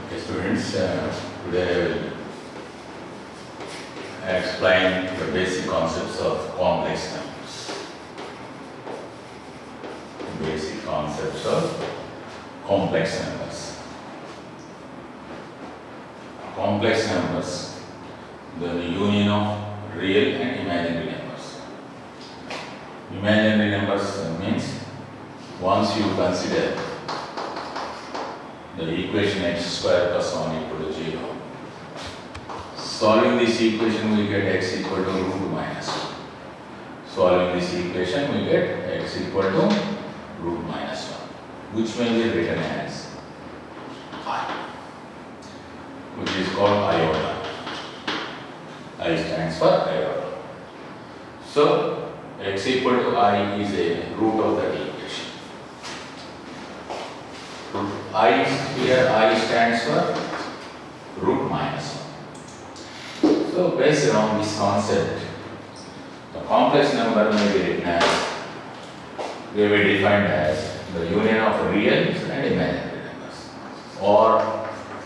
Okay, students, today I will explain the basic concepts of complex numbers. Basic concepts of complex numbers. Complex numbers, the union of real and imaginary numbers. Imaginary numbers means once you consider the equation x square plus 1 equal to 0. Solving this equation we get x equal to root minus 1. Solving this equation we get x equal to root minus 1, which may be written as I, which is called iota. I stands for iota. So x equal to I is a root of that equation. I here I stands for root minus 1. So based on this concept, the complex number may be written as, may be defined as the union of real and imaginary numbers, or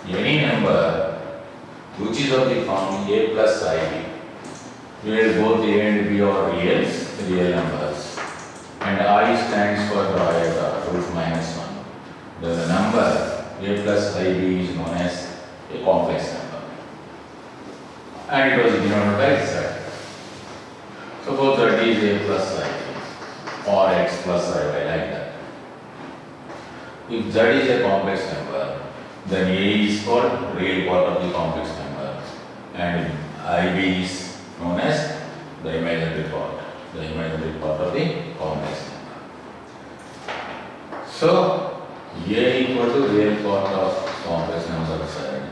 any number which is of the form a plus ib, where both a and b are real numbers, and I stands for the iota root minus 1. The number a plus ib is known as a complex number, and it was denoted by z. Suppose that is a plus ib or x plus ib, like that. If z is a complex number, then a is called real part of the complex number, and ib is known as the imaginary part of the complex number. So a equal to real part of complex number side,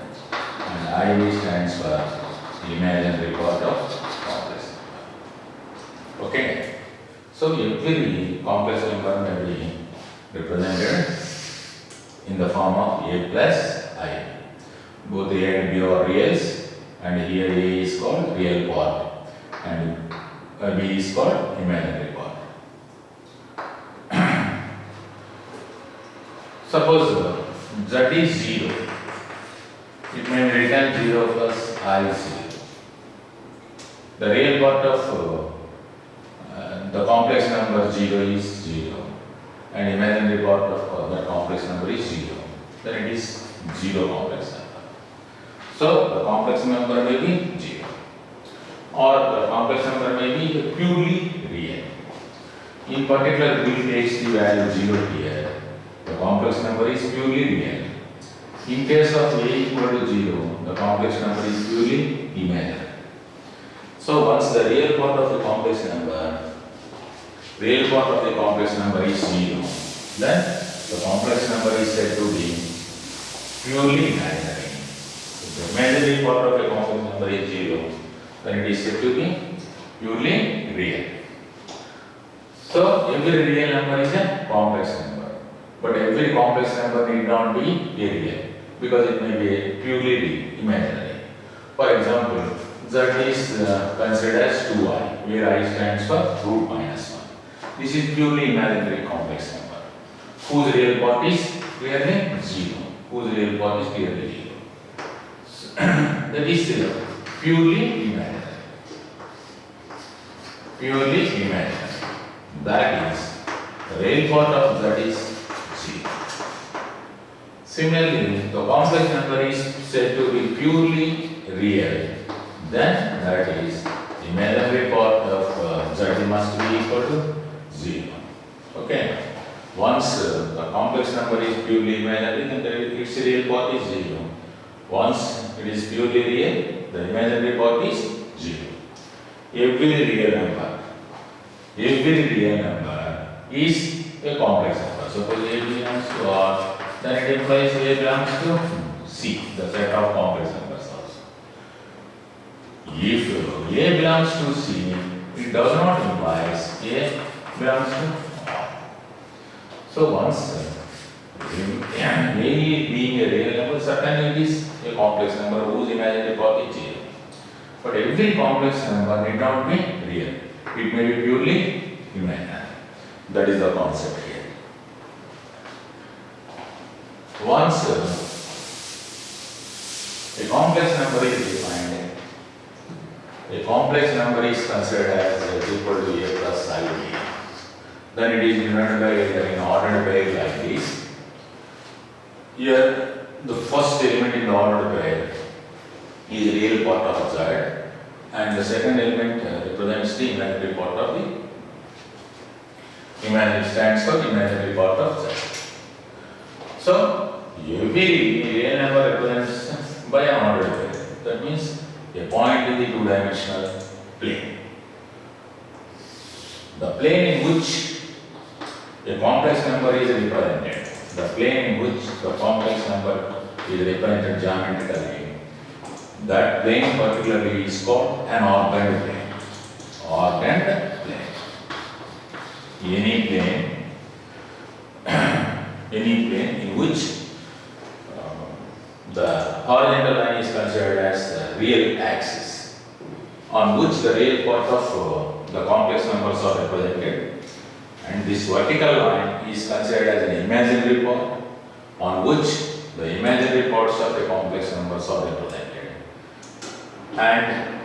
and ib stands for imaginary part of complex number. Okay. So every complex number may be represented in the form of a plus ib. Both a and b are reals, and here a is called real part and b is called imaginary part. Suppose z is 0, it may be written 0 plus I 0. The real part of the complex number 0 is 0, and imaginary part of that complex number is 0. Then it is 0 complex number. So the complex number may be 0, or the complex number may be purely real. In particular, we take the value 0 here. The complex number is purely real. In case of a equal to 0, the complex number is purely imaginary. So once the real part of the complex number is 0, then the complex number is said to be purely imaginary. If the imaginary part of a complex number is 0, then it is said to be purely real. So every real number is a complex number, but every complex number need not be a real, because it may be purely imaginary. For example, z is considered as 2i, where I stands for root minus 1. This is purely imaginary complex number, whose real part is clearly 0, whose real part is clearly 0. So, that is purely imaginary. Purely imaginary. That is, the real part of z is 0. Similarly, the complex number is said to be purely real, then that is, imaginary part of z must be equal to 0. Okay. Once the complex number is purely imaginary, then its real part is 0. Once it is purely real, the imaginary part is 0. Every real number is a complex number. Suppose a belongs to R, then it implies a belongs to C, the set of complex numbers also. If a belongs to C, it does not imply a belongs to R. So once a being a real number, certainly it is a complex number whose imaginary part is 0. But every complex number need not be real. It may be purely imaginary. That is the concept here. Once A complex number is defined. A complex number is considered as z equal to a plus I b. Then it is divided by in ordered pair like this. Here, the first element in the ordered pair is real part of z, and the second element represents the imaginary part of the imaginary, stands for imaginary part of z. So, every real number represents by an ordered pair. That means a point in the two-dimensional plane. The plane in which a complex number is represented, the plane in which the complex number is represented geometrically, that plane particularly is called an organed plane. Organed plane. Any plane in which the horizontal line is considered as the real axis, on which the real part of the complex numbers are represented, and this vertical line is considered as an imaginary part, on which the imaginary parts of the complex numbers are represented. And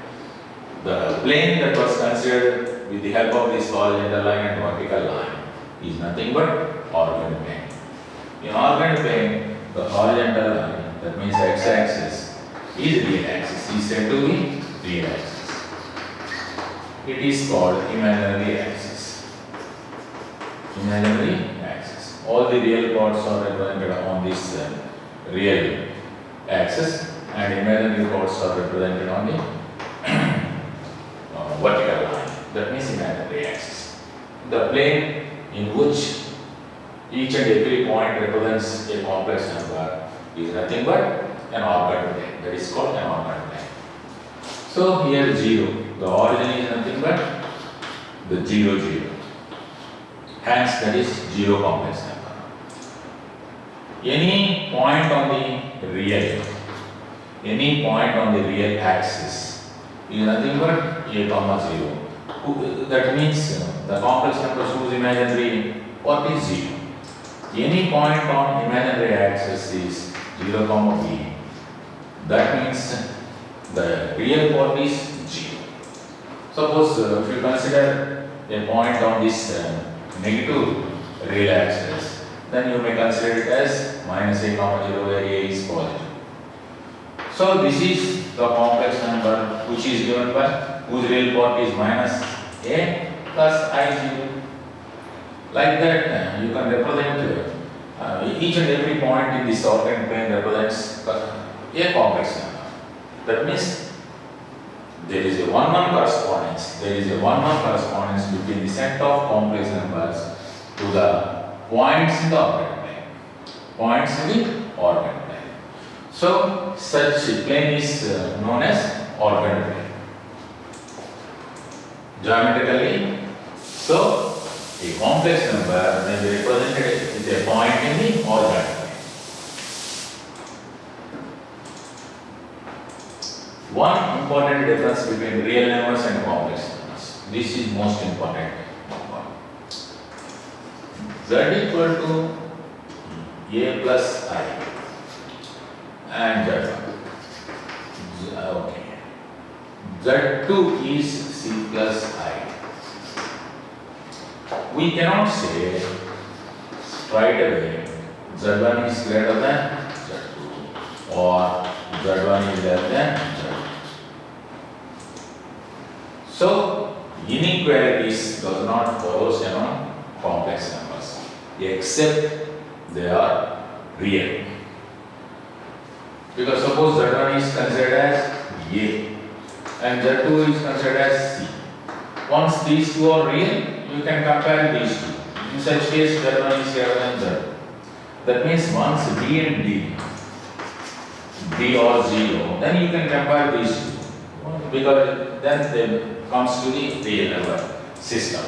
the plane that was considered with the help of this horizontal line and vertical line is nothing but organed plane. In organed plane, the horizontal line, that means x-axis, is real axis, is said to be real axis. It is called imaginary axis. Imaginary axis. All the real parts are represented on this real axis, and imaginary parts are represented on the vertical line. That means imaginary axis. The plane in which each and every point represents a complex number is nothing but an organed plane. That is called an organed plane. So here 0, the origin is nothing but the 0, 0. Hence that is 0 complex number. Any point on the real axis is nothing but a comma 0. That means the complex numbers whose imaginary part is 0. Any point on imaginary axis is 0, b. That means the real part is 0. Suppose if you consider a point on this negative real axis, then you may consider it as minus a, 0 where a is positive. So this is the complex number which is given by whose real part is minus a plus I0. Like that, you can represent each and every point in this organed plane represents a complex number. That means there is a 1-1 correspondence. There is a 1-1 correspondence between the set of complex numbers to the points in the organed plane. Points in the organed plane. So such plane is known as organed plane. Geometrically, so a complex number may be represented with a point in the organed plane. One important difference between real numbers and complex numbers. This is most important. Z equal to a plus I and okay. Z2 is c plus I. We cannot say straight away Z1 is greater than Z2 or Z1 is less than Z2. So inequalities does not follow on complex numbers except they are real. Because suppose Z1 is considered as A and Z2 is considered as C. Once these two are real, you can compare these two. In such case, Z1 is greater than Z2. That means once B and D are 0, then you can compare these two. Because then they comes to the real number system.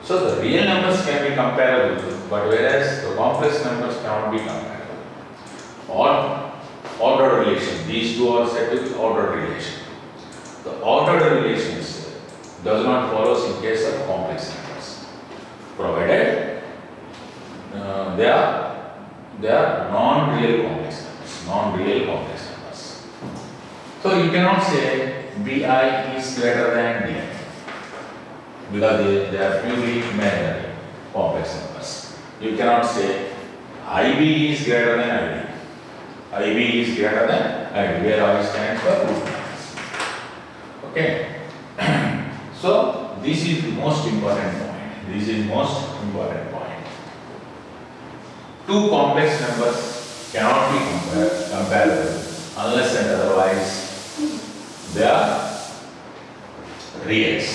So the real numbers can be comparable, but whereas the complex numbers cannot be comparable. Or ordered relation, these two are said to be ordered relation. The ordered relations does not follow in case of complex numbers, provided they are non-real complex numbers. Non-real complex numbers. So you cannot say bi is greater than di because they are purely imaginary complex numbers. You cannot say ib is greater than id. ib is greater than id, where I stands for root minus. Okay. So this is the most important point. This is most important point. Two complex numbers cannot be comparable unless and otherwise they are reals.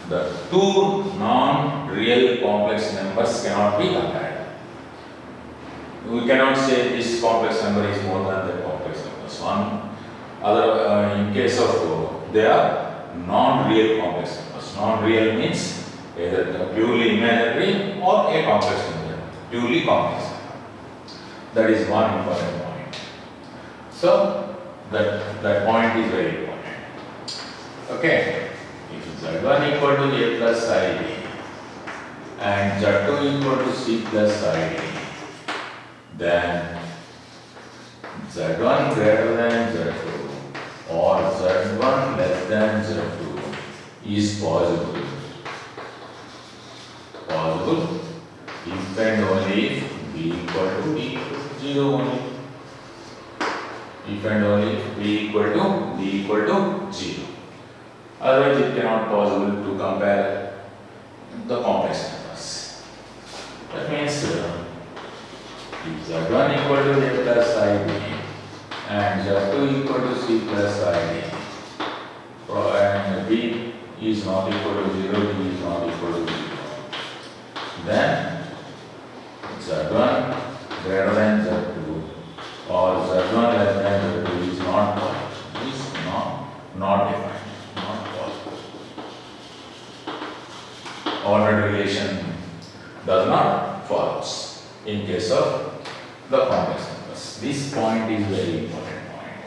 The two non-real complex numbers cannot be compared. We cannot say this complex number is more than the complex numbers. In case of they are non-real complex numbers. Non-real means either purely imaginary or a complex number, purely complex number. That is one important point. So that point is very important. Okay, if z1 equal to a plus id and z2 equal to c plus id, then z1 greater than z2 or z1 less than z2 is possible. Possible if and only if b equal to b equal to 0 only. If and only if b equal to 0. Otherwise it cannot possible to compare the complex numbers. That means if z1 equal to a plus id and z2 equal to c plus id and b is not equal to 0, b is not equal to 0, then z1 greater than z2 or z1 less than z2 is not defined, not possible. Ordered relation does not follows in case of the complex numbers. This point is very important point.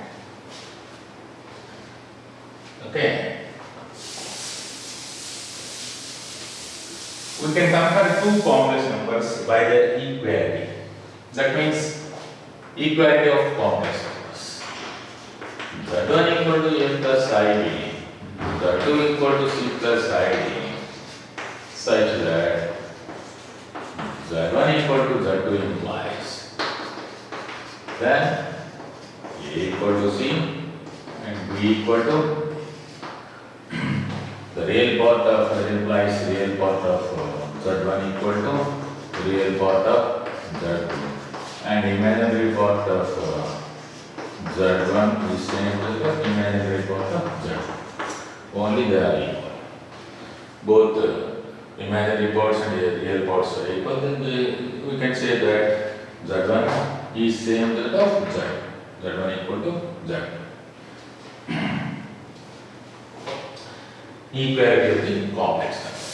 Okay. We can compare two complex numbers by their equality. That means equality of complex numbers. z1 equal to a plus id, z2 equal to c plus id, such that z1 equal to z2 implies then a equal to c and b equal to the real part of that implies real part of z1 equal to real part of z2 and imaginary part of z1 is same to the imaginary part of z2. Only they are equal. Both imaginary parts and real parts are equal. Then we can say that z1 is same to the of z. Z1 equal to z2. Equality of the complex numbers.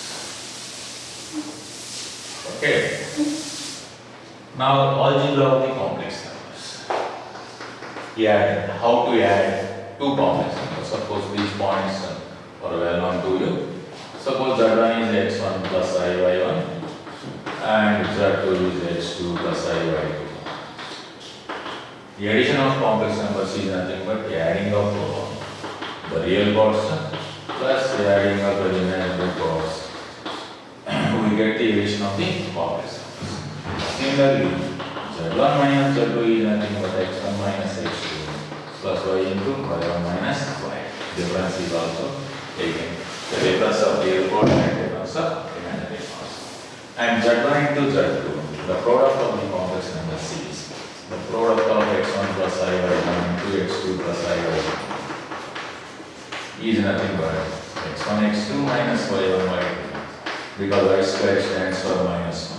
Okay. Now algebra of the complex numbers. How to add two complex numbers. Suppose these points are well known to you. Suppose z1 is x1 plus iy1 and z2 is x2 plus iy2. The addition of complex numbers is nothing but the adding of the real parts plus the adding of the imaginary parts. We get the addition of the complex numbers. Similarly, z1 minus z2 is nothing but x1 minus x2 plus y into y1 minus y. Difference is also taken. The difference of real parts and difference of imaginary parts. And z1 into z2, the product of the complex numbers is the product of x1 plus iy1 into x2 plus iy1 is nothing but x1 x2 minus y1 y2 because y square stands for minus 1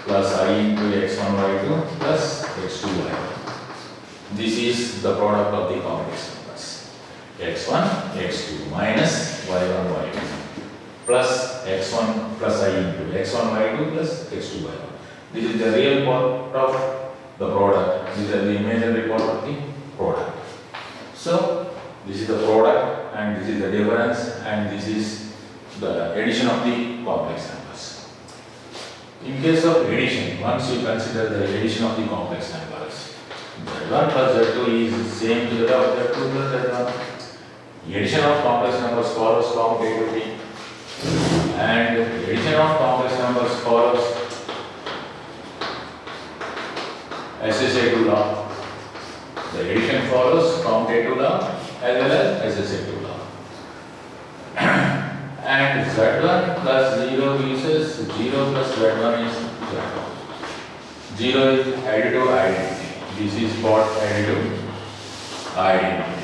plus I into x1 y2 plus x2 y1. This is the product of the complex numbers. x1 x2 minus y1 y2 plus x1 plus I into x1 y2 plus x2 y1. This is the real part of the product. This is the imaginary part of the product. So this is the product and this is the difference and this is the addition of the complex numbers. In case of addition, once you consider the addition of the complex numbers, Z1 plus Z2 is same to that of Z2 plus Z1. Addition of complex numbers follows commutatively, and addition of complex numbers follows associative law. The addition follows commutative law as well as associative law. And Z1 plus 0 gives us 0 plus Z1 is Z1. 0 is additive identity. This is what additive identity.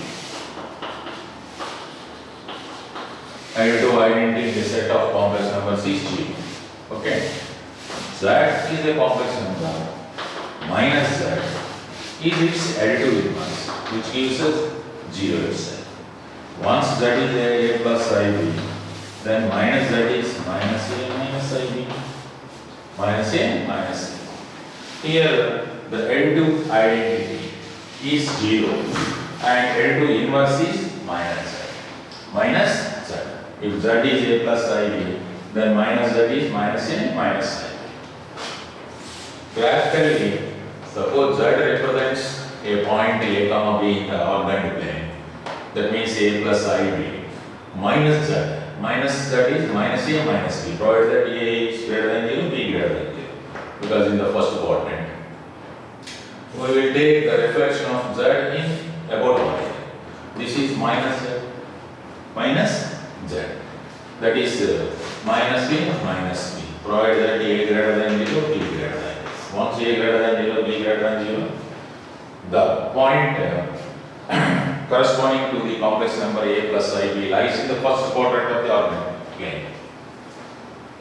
Additive identity in the set of complex numbers is 0. Okay. Z is a complex number minus Z is its additive inverse, which gives us 0 itself. Once Z is a plus IB, then minus Z is minus A minus IB, minus A minus A. Here the additive identity is 0 and additive inverse is minus Z. Minus Z. If Z is A plus IB, then minus Z is minus A minus IB. Graphically, suppose Z represents a point A comma B in the ordered plane. That means A plus IB minus Z. Minus Z is minus A minus B, provided that A is greater than 0, B greater than 0, because in the first quadrant. We will take the reflection of Z in about origin. This is minus Z. Minus Z. That is minus B minus B, provided that A greater than 0, B greater than 0. Once A greater than 0, B greater than 0, the point corresponding to the complex number A plus IB lies in the first quadrant of the ordered plane,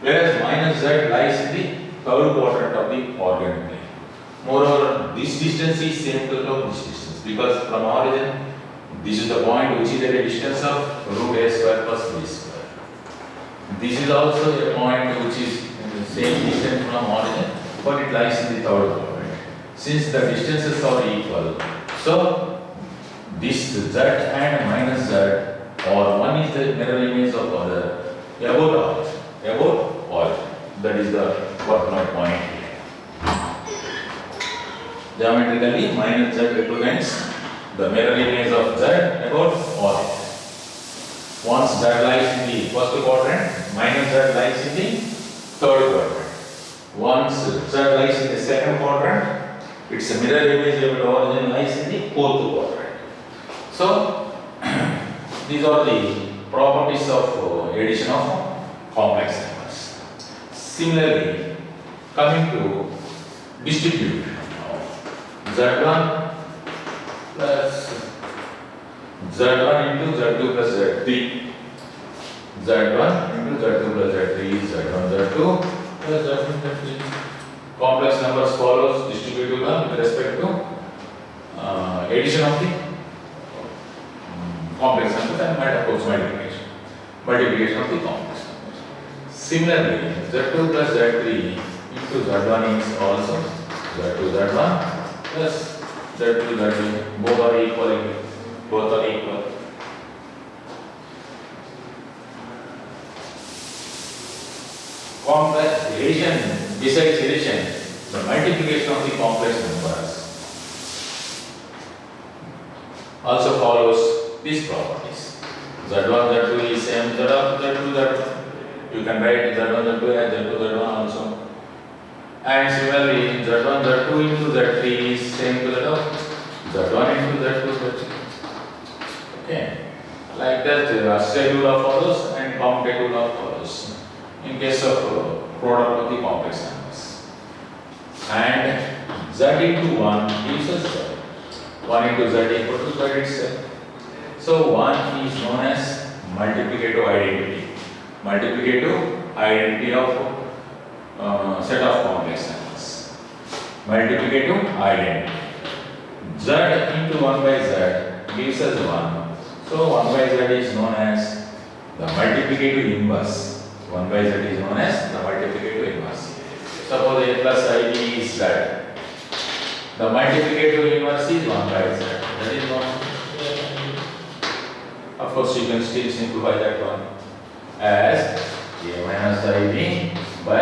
whereas minus Z lies in the third quadrant of the ordered plane. Moreover, this distance is same to this distance, because from origin, this is the point which is at a distance of root A square plus B square. This is also a point which is the same distance from origin, but it lies in the third quadrant. Since the distances are equal, so this Z and minus Z, or one is the mirror image of other, about origin. That is the what my point here. Geometrically, minus Z represents the mirror image of Z about origin. Once Z lies in the first quadrant, minus Z lies in the third quadrant. Once Z lies in the second quadrant, its mirror image of origin lies in the fourth quadrant. So, these are the properties of addition of complex numbers. Similarly, coming to distribution of Z1 plus Z1 into Z2 plus Z3. Z1 into Z2 plus Z3 is Z1 Z2 plus Z1 Z3. Complex numbers follows distributive law with respect to addition of the complex numbers and of course multiplication of the complex numbers. Similarly, Z2 plus Z3 into Z1 is also Z2 Z1 plus Z2 Z3, both are equal. Complex addition, besides addition, the multiplication of the complex numbers also follows these properties. Z1 Z2 is same Z of Z2 Z1. You can write Z1 Z2 as Z2 Z1 also. And similarly, Z1 Z2 into Z3 is same to that of Z1 into Z2 Z3. Okay. Like that, associative law follows and commutative law follows in case of product of the complex numbers. And Z into 1 gives us Z. 1 into Z equal to Z itself. So 1 is known as multiplicative identity. Multiplicative identity of set of complex numbers. Multiplicative identity. Z into 1 by Z gives us 1. So 1 by Z is known as the multiplicative inverse. 1 by Z is known as the multiplicative inverse. Suppose A plus IB is Z. The multiplicative inverse is 1 by Z. That is 1. Of course, you can still simplify that one as A minus IB by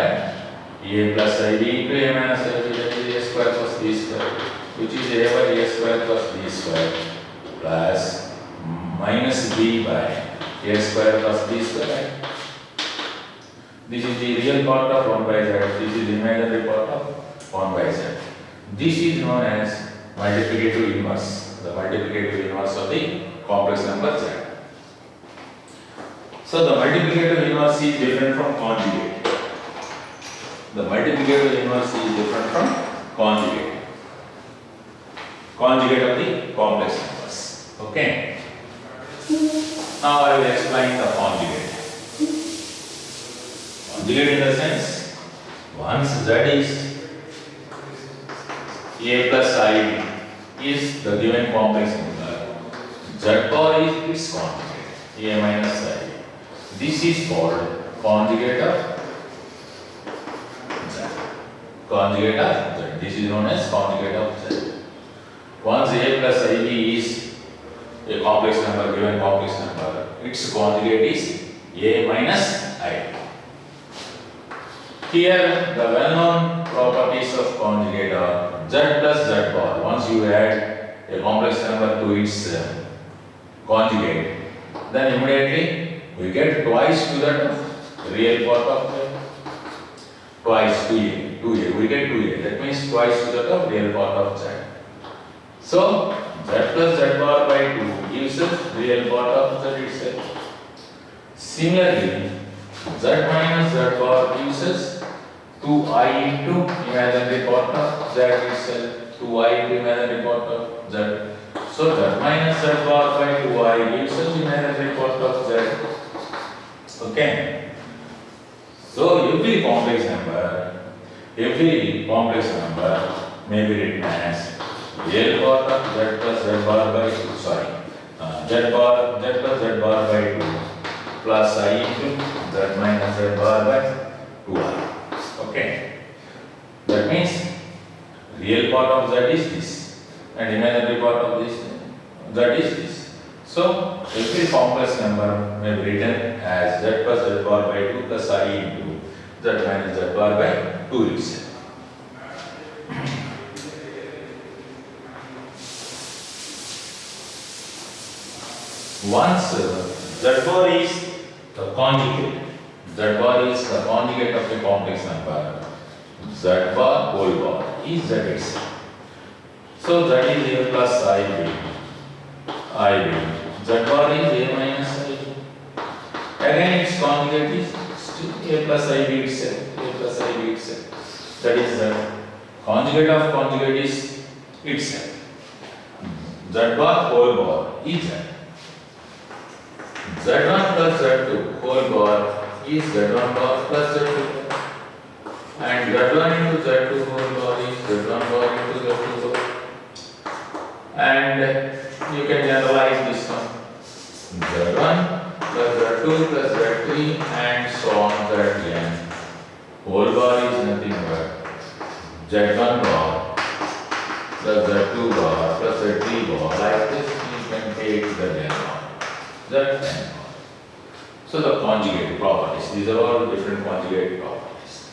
A plus IB into A minus IB, that is A square plus b square, which is a by a square plus b square plus minus b by a square plus b square. This is the real part of 1 by z, this is the imaginary part of 1 by z. This is known as multiplicative inverse, the multiplicative inverse of the complex number z. So the multiplicative inverse is different from conjugate. The multiplicative inverse is different from conjugate. Conjugate of the complex numbers. Okay. Now I will explain the conjugate. Conjugate in the sense, once z is a plus ib is the given complex number, z bar is its conjugate, a minus ib. This is called conjugate of z. Conjugate of z. This is known as conjugate of z. Once a plus ib is a complex number, given complex number, its conjugate is a minus ib. Here the well-known properties of conjugate are z plus z bar. Once you add a complex number to its conjugate, then immediately we get twice to that real part of it. Twice 2a. We get 2a. That means twice to that real part of z. So z plus z bar by 2 gives us real part of z itself. Similarly, z minus z bar gives us 2i into imaginary part of z itself. 2i into imaginary part of z. So z minus z bar by 2i gives us imaginary part of z. Okay. So every complex number may be written as real part of z plus z bar by 2. Z plus z bar by 2 plus I into z minus z bar by 2i. Okay. That means real part of z is this and imaginary part of this z is this. So every complex number may be written as z plus z bar by 2 plus I into z minus z bar by 2 itself. Once z bar is the conjugate, z bar is the conjugate of a complex number, z bar whole bar is z itself. So z is a plus ib, z bar is a minus ib. Again its conjugate is still a plus ib itself, that is the conjugate of conjugate is itself. Z bar whole bar is z. Z1 plus Z2 whole bar is Z1 bar plus Z2 bar. And Z1 into Z2 whole bar is Z1 bar into Z2 bar. And you can generalize this one. Z1 plus Z2 plus Z3 and so on Zn. Whole bar is nothing but Z1 bar plus Z2 bar plus Z3 bar. Like this you can take the Zn bar. Zn. So the conjugate properties, these are all different conjugate properties.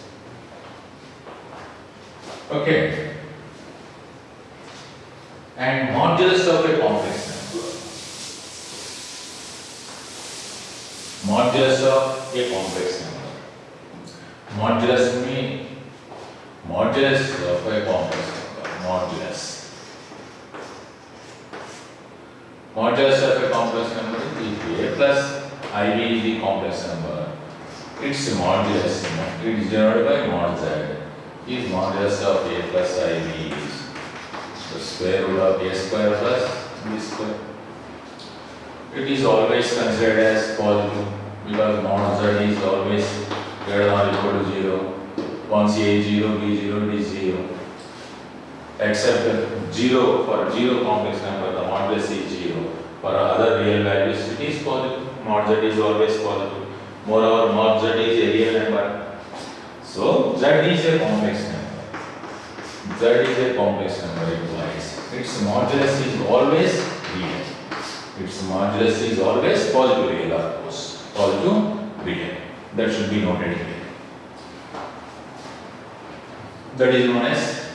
Okay. And modulus of a complex number. Modulus of a complex number. Modulus means modulus of a complex number. Modulus. Modulus of a complex number is a plus ib is the complex number. Its modulus, it is denoted by mod z, is modulus of a plus ib is the square root of a square plus b square. It is always considered as positive because mod z is always greater than or equal to 0. Once a is 0, b 0, it is 0. Except 0, for 0 complex number, the modulus is 0. For other real values, it is positive. Mod z is always positive. Moreover, mod z is a real number. So, z is a complex number. Z is a complex number implies. Its modulus is always real. Its modulus is always positive real, of course. Positive real. That should be noted here. That is known as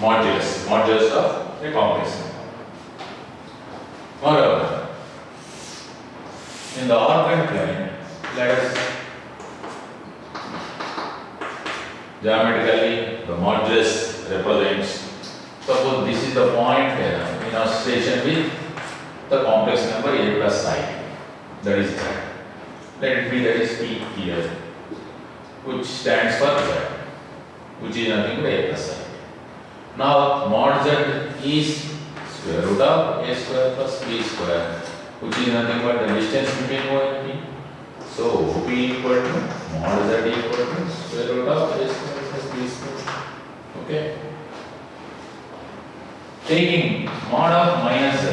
modulus of a complex number. Moreover, in the organ plane, let us geometrically the modulus represents. Suppose this is the point in association with the complex number a plus I. That is Z. Let it be that is P here, which stands for Z, which is nothing but a plus I. Now mod Z is square root of a square plus b square, which is nothing but the distance between O and P. So OP equal to mod Z equal to square root of a square plus b square. Okay. Taking mod of minus Z.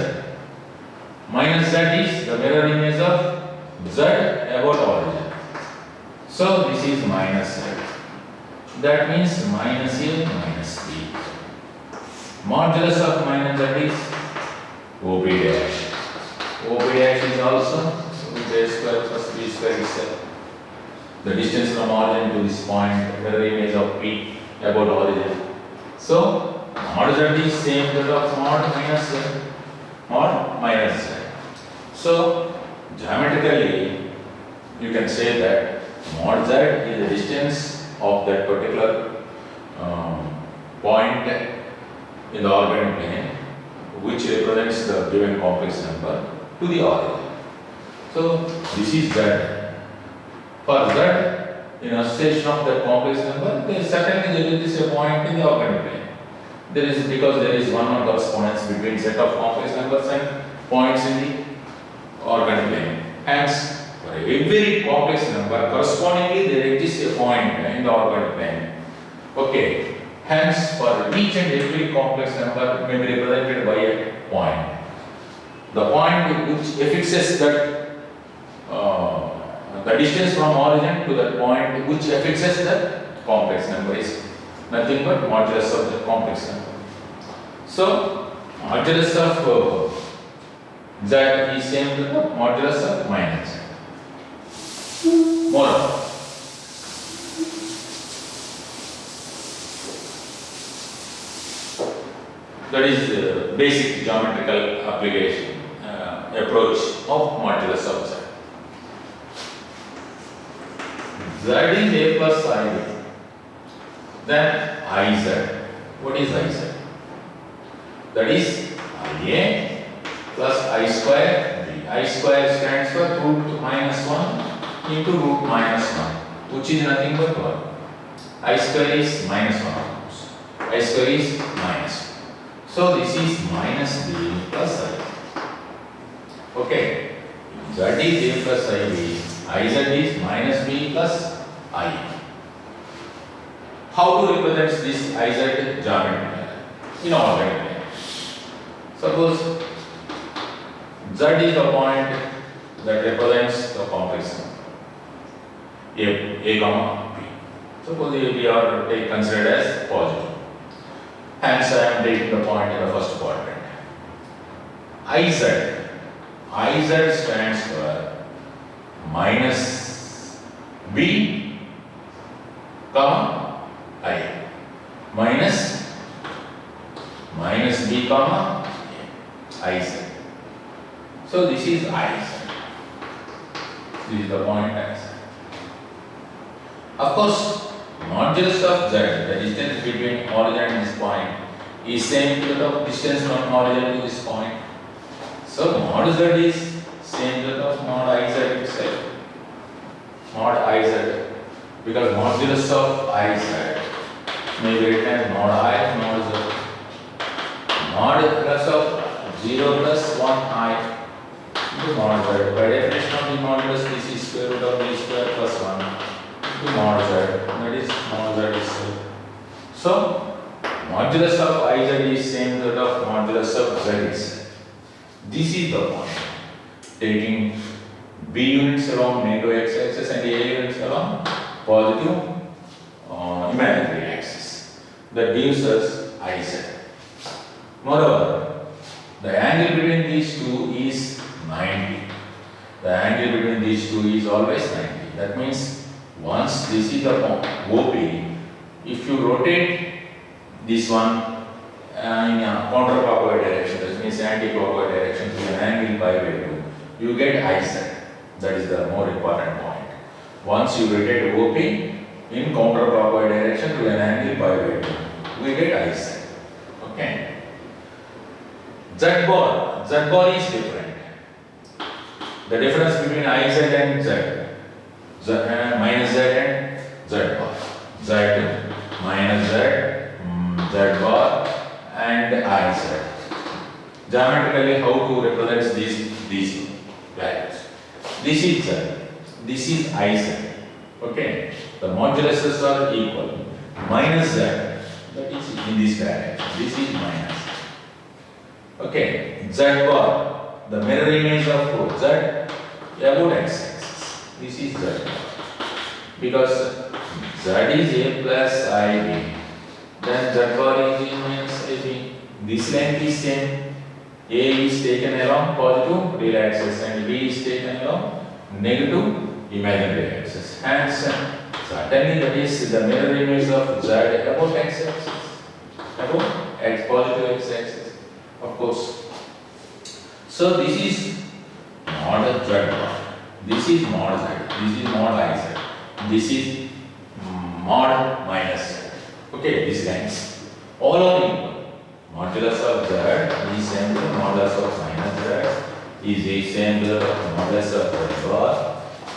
Minus Z is the mirror image of Z about origin. So this is minus Z. That means minus A minus B. Modulus of minus Z is OB dash. OB dash is also root a square plus b square itself. The distance from origin to this point, mirror image of P about origin. So mod Z is same that of mod minus Z. Mod minus Z. So geometrically you can say that mod Z is the distance of that particular point in the organ plane which represents the given complex number to the origin. So this is Z. For Z, in association of that complex number, there is certainly there is a point in the organ plane. There is because there is one correspondence between set of complex numbers and points in the organ plane. Hence, for every complex number, correspondingly there exists a point in the organ plane. Okay. Hence, for each and every complex number may be represented by a point. The point which affixes that the distance from origin to that point which affixes that complex number is nothing but modulus of the complex number. So, modulus of Z is same to the modulus of minus Z. Moreover, that is the basic geometrical application approach of modulus of Z. Z is A plus I. Then IZ. What is IZ? That is IA plus I square B. I square stands for root minus 1 into root minus 1, which is nothing but 1. I square is minus 1. I square is minus 1. So this is minus B plus I. Okay. Z is A plus IB. IZ is minus B plus I. How to represent this IZ geometry in organic plane? Suppose Z is the point that represents the complex number A comma B. Suppose we are considered as positive. Hence, I am taking the point in the first quadrant. IZ stands for minus B comma I. Minus B comma IZ. So this is IZ. This is the point IZ. Of course, modulus of Z, the distance between origin and this point, is same to the distance from origin to this point. So mod Z is same to the mod IZ itself. Mod IZ, because modulus of IZ may be written as mod I mod Z. Modulus of 0 plus 1 I into mod Z. By definition of the modulus, this is square root of b square plus 1 into mod Z. That is mod Z itself. So modulus of IZ is same to that of modulus of Z itself. This is the point. Taking B units along negative x-axis and A units along positive imaginary axis. That gives us IZ. Moreover, the angle between these two is 90. The angle between these two is always 90. That means once this is the OP, if you rotate this one in a counterclockwise direction, that means anti-clockwise direction to an angle pi by 2, you get Iz. That is the more important point. Once you rotate OP in counterclockwise direction to an angle pi by 2, we get Iz. Okay. Z bar is different. The difference between Iz and Z minus Z and Z bar. Z minus Z bar and Iz. Geometrically, how to represent these values? This is Z, this is Iz. Okay, the moduluses are equal. Minus Z, that is in this direction. This is minus. Okay, Z bar, the mirror image of Z about x-axis. This is Z bar. Because Z is A plus IB, then Z bar is A minus IB. This length is same. A is taken along positive real axis and B is taken along negative imaginary axis. Hence, certainly that is the mirror image of Z about x-axis, about positive x-axis, of course. So this is mod Z bar, this is mod Z, this is mod Iz, this is mod minus Z. Okay, these lines all are equal. Modulus of Z is same to modulus of minus Z is the same to the modulus of Z bar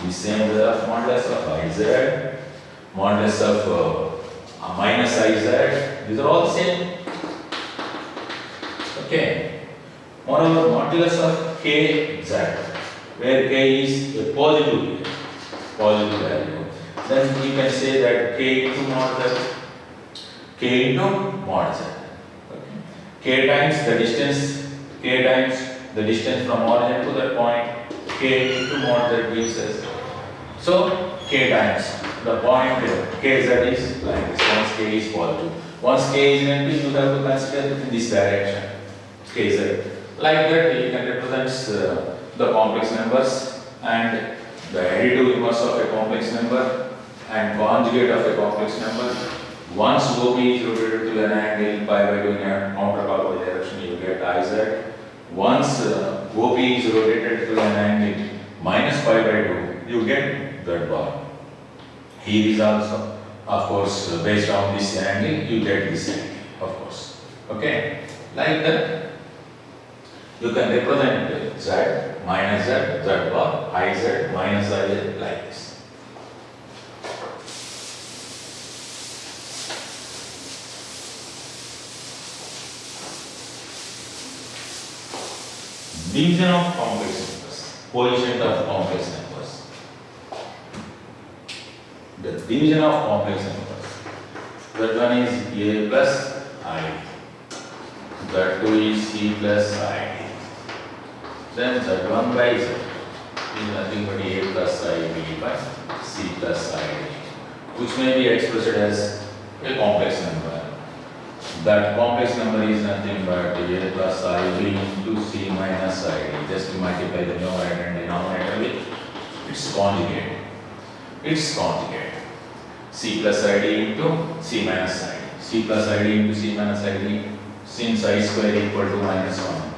is same to the modulus of Iz, modulus of minus Iz. These are all same. Okay. Moreover, modulus of Kz, where K is a positive value, then you can say that K into mod Z, K into mod Z. K times the distance from origin to that point, K into mod Z gives us. So K times the point Kz is like this. Once K is positive, once K is negative, you have to consider in this direction Kz. Like that, you can represent the complex numbers and the additive inverse of a complex number and conjugate of a complex number. Once OP is rotated to an angle pi by 2 in a counterclockwise direction, you get Iz. Once OP is rotated to an angle minus pi by 2, you get Z bar. Here is also, of course, based on this angle, you get this angle, of course. Okay, like that, you can represent Z minus Z bar, Iz minus Iz like this. Division of complex numbers, coefficient of complex numbers. The division of complex numbers. That one is A plus I. That two is C plus I. Then Z1 by Z is nothing but A plus IB by C plus ID, which may be expressed as a complex number. That complex number is nothing but A plus IB into C minus ID. Just to multiply the numerator and denominator with its conjugate. C plus ID into C minus ID. C plus ID into C minus ID, since I square equal to minus 1.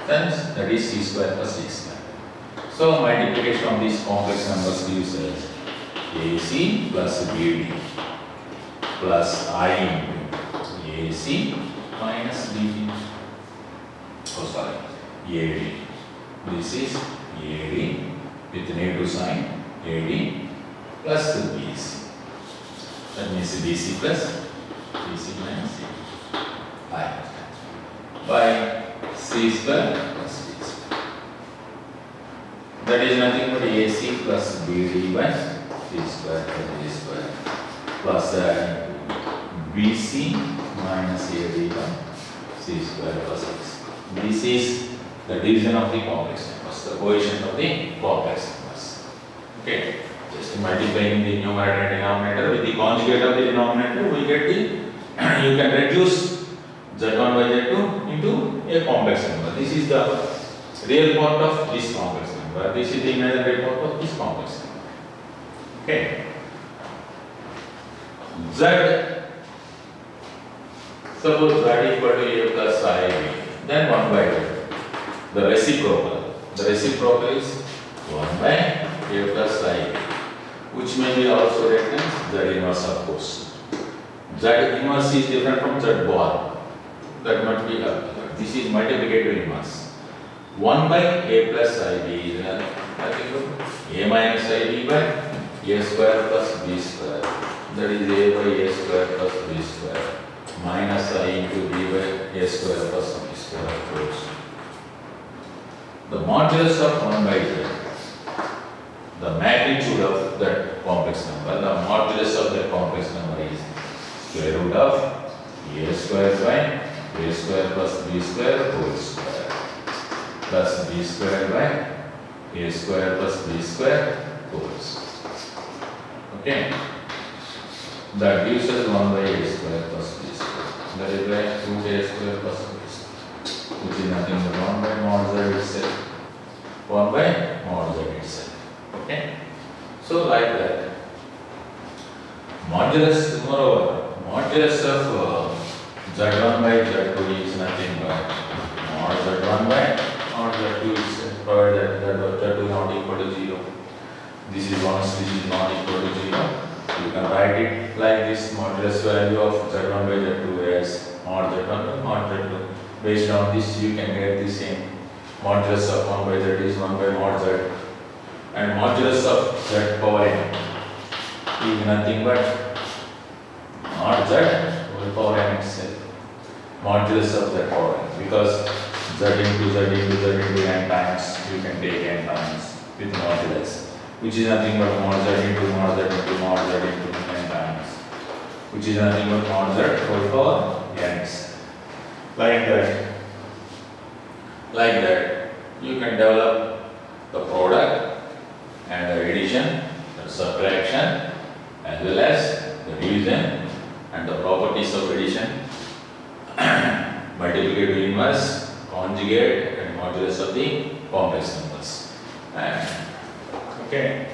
Then that is C square plus D square. So multiplication of these complex numbers gives us AC plus BD plus I into AC minus BD. Oh sorry, AD. This is AD with negative sign, AD plus BC. That means BC plus BC minus C. I by C square plus D square. That is nothing but AC plus BD by C square plus D square plus BC minus AD by C square plus X. This is the division of the complex numbers, the coefficient of the complex numbers. Okay, just multiplying the numerator and denominator with the conjugate of the denominator, we get the, you can reduce Z1 by Z2 into a complex number. This is the real part of this complex number. This is the imaginary part of this complex number. Okay. Z. Suppose z equal to a plus ib, then 1 by z. The reciprocal. The reciprocal is 1 by a plus ib, which may be also written as z inverse, of course. Z inverse is different from z bar. That must be this is multiplicative inverse. 1 by a plus ib is nothing but a minus ib by a square plus b square. That is a by a square plus b square minus I into b by a square plus b square, of course. The modulus of 1 by z, the magnitude of that complex number, the modulus of that complex number is square root of a square by a square plus b square whole square plus b square by a square plus b square whole square. Okay? That gives us 1 by a square plus b square. That is like root a square plus b square, which is nothing but 1 by mod z itself. 1 by mod z itself. Okay? So like that. Modulus, moreover, modulus of z1 by z2 is nothing but mod z1 by mod z2 itself, provided that z2 not equal to 0. This is once this is not equal to 0. You can write it like this: modulus value of z1 by z2 as mod z1 by mod z2. Based on this, you can get the same. Modulus of 1 by z is 1 by mod z, and modulus of z power n is nothing but mod z whole power n itself. Modulus of z power n, because z into z into z into n times, you can take n times with modulus, which is nothing but mod z into mod z into mod z into n times, which is nothing but mod z whole power n itself. Like that, you can develop the product and the addition, the subtraction, as well as the division and the properties of addition, multiplicative inverse, conjugate, and modulus of the complex numbers. And okay.